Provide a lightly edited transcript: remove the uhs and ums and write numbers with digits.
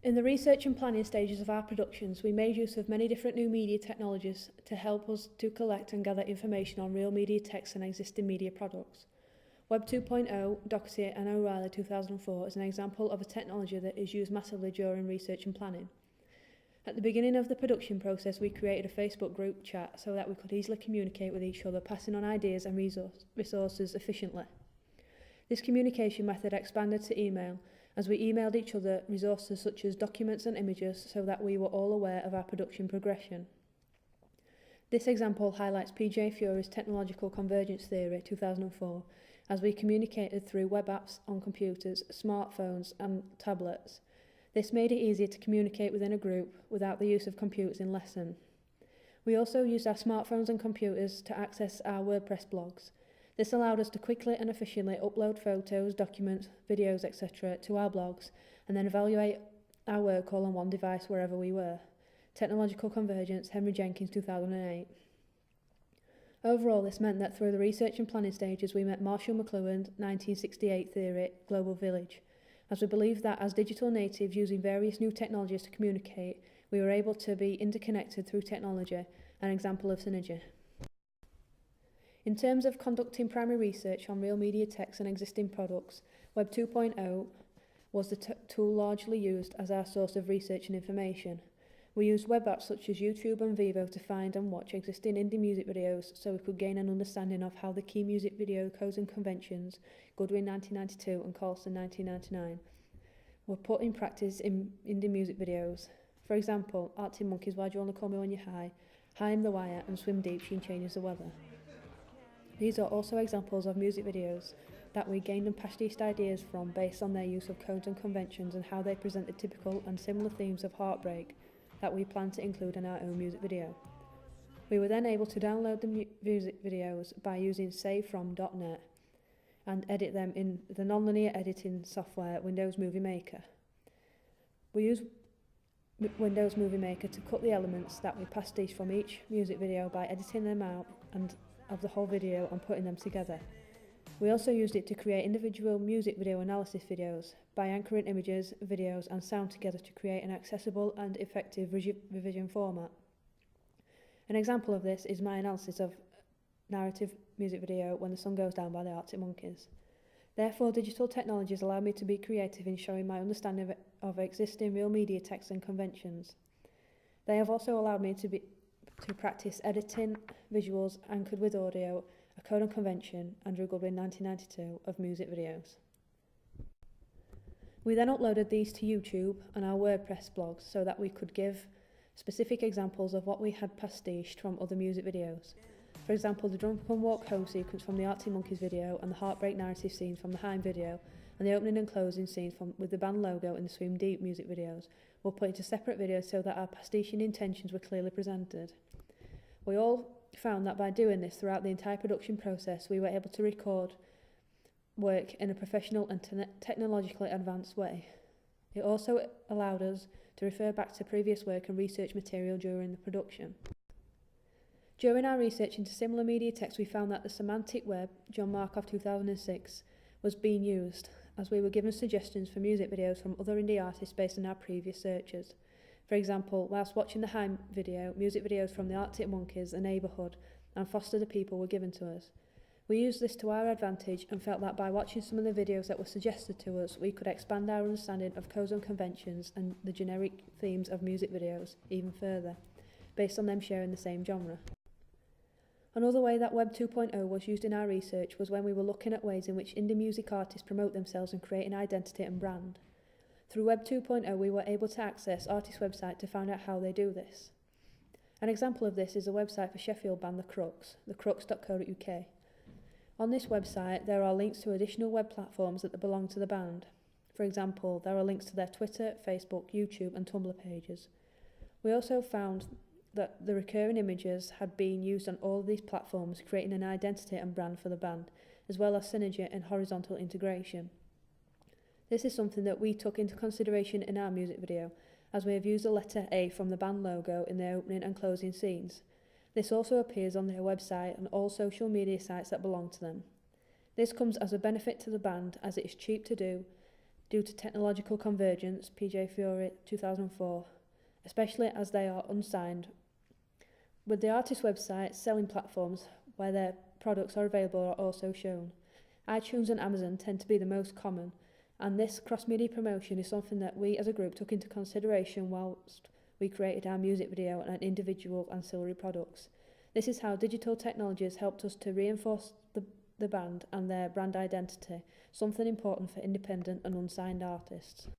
In the research and planning stages of our productions, we made use of many different new media technologies to help us to collect and gather information on real media texts and existing media products. Web 2.0, Doxy and O'Reilly 2004 is an example of a technology that is used massively during research and planning. At the beginning of the production process, we created a Facebook group chat so that we could easily communicate with each other, passing on ideas and resources efficiently. This communication method expanded to email, as we emailed each other resources such as documents and images so that we were all aware of our production progression. This example highlights P.J. Fury's technological convergence theory 2004, as we communicated through web apps on computers, smartphones and tablets. This made it easier to communicate within a group without the use of computers in lesson. We also used our smartphones and computers to access our WordPress blogs. This allowed us to quickly and efficiently upload photos, documents, videos, etc. to our blogs and then evaluate our work all on one device wherever we were. Technological Convergence, Henry Jenkins, 2008. Overall, this meant that through the research and planning stages, we met Marshall McLuhan's 1968 theory, Global Village, as we believed that as digital natives using various new technologies to communicate, we were able to be interconnected through technology, an example of synergy. In terms of conducting primary research on real media texts and existing products, Web 2.0 was the tool largely used as our source of research and information. We used web apps such as YouTube and Vivo to find and watch existing indie music videos so we could gain an understanding of how the key music video codes and conventions, Goodwin 1992 and Colson 1999, were put in practice in indie music videos. For example, Arctic Monkeys' Why Do You Wanna Call Me When You're High, I'm the Wire and Swim Deep, She Changes the Weather. These are also examples of music videos that we gained and pasticed ideas from based on their use of codes and conventions and how they present the typical and similar themes of heartbreak that we plan to include in our own music video. We were then able to download the music videos by using savefrom.net and edit them in the nonlinear editing software Windows Movie Maker. We use Windows Movie Maker to cut the elements that we pastiche from each music video by editing them out and of the whole video and putting them together. We also used it to create individual music video analysis videos by anchoring images, videos and sound together to create an accessible and effective revision format. An example of this is my analysis of narrative music video When the Sun Goes Down by the Arctic Monkeys. Therefore, digital technologies allow me to be creative in showing my understanding of existing real media texts and conventions. They have also allowed me to practice editing visuals anchored with audio, a code and convention, Andrew Goodwin 1992, of music videos. We then uploaded these to YouTube and our WordPress blogs so that we could give specific examples of what we had pastiched from other music videos. For example, the Drunk and Walk Home sequence from the Arctic Monkeys video and the heartbreak narrative scenes from the Haim video and the opening and closing scenes with the band logo in the Swim Deep music videos were put into separate videos so that our pastiching intentions were clearly presented. We all found that by doing this throughout the entire production process, we were able to record work in a professional and technologically advanced way. It also allowed us to refer back to previous work and research material during the production. During our research into similar media texts, we found that the semantic web, John Markov 2006, was being used, as we were given suggestions for music videos from other indie artists based on our previous searches. For example, whilst watching the Haim video, music videos from the Arctic Monkeys, The Neighbourhood and Foster the People were given to us. We used this to our advantage and felt that by watching some of the videos that were suggested to us, we could expand our understanding of codes and conventions and the generic themes of music videos even further, based on them sharing the same genre. Another way that Web 2.0 was used in our research was when we were looking at ways in which indie music artists promote themselves and create an identity and brand. Through Web 2.0, we were able to access artists' websites to find out how they do this. An example of this is a website for Sheffield band The Crux, thecrux.co.uk. On this website, there are links to additional web platforms that belong to the band. For example, there are links to their Twitter, Facebook, YouTube and Tumblr pages. We also found that the recurring images had been used on all of these platforms, creating an identity and brand for the band, as well as synergy and horizontal integration. This is something that we took into consideration in our music video, as we have used the letter A from the band logo in their opening and closing scenes. This also appears on their website and all social media sites that belong to them. This comes as a benefit to the band, as it is cheap to do, due to technological convergence, PJ Fiore 2004, especially as they are unsigned. With the artist websites, selling platforms where their products are available are also shown. iTunes and Amazon tend to be the most common, and this cross-media promotion is something that we as a group took into consideration whilst we created our music video and individual ancillary products. This is how digital technologies helped us to reinforce the band and their brand identity, something important for independent and unsigned artists.